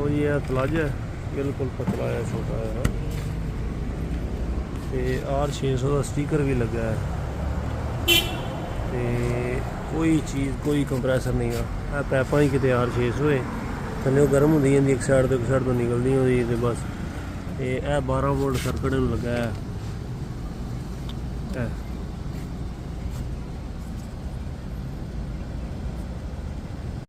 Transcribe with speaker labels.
Speaker 1: ਲਓ जी यह प्लाजा बिल्कुल पतला है, छोटा है। तो R600 का स्टीकर भी लगा है। तो कोई चीज़ कोई कंप्रेसर नहीं है, पैपा ही कितने R600 है, थले गर्म होंगी एक साइड तो एक साइड तो निकलती होती तो बस। ये 12 वोल्ट सर्किट लगा है।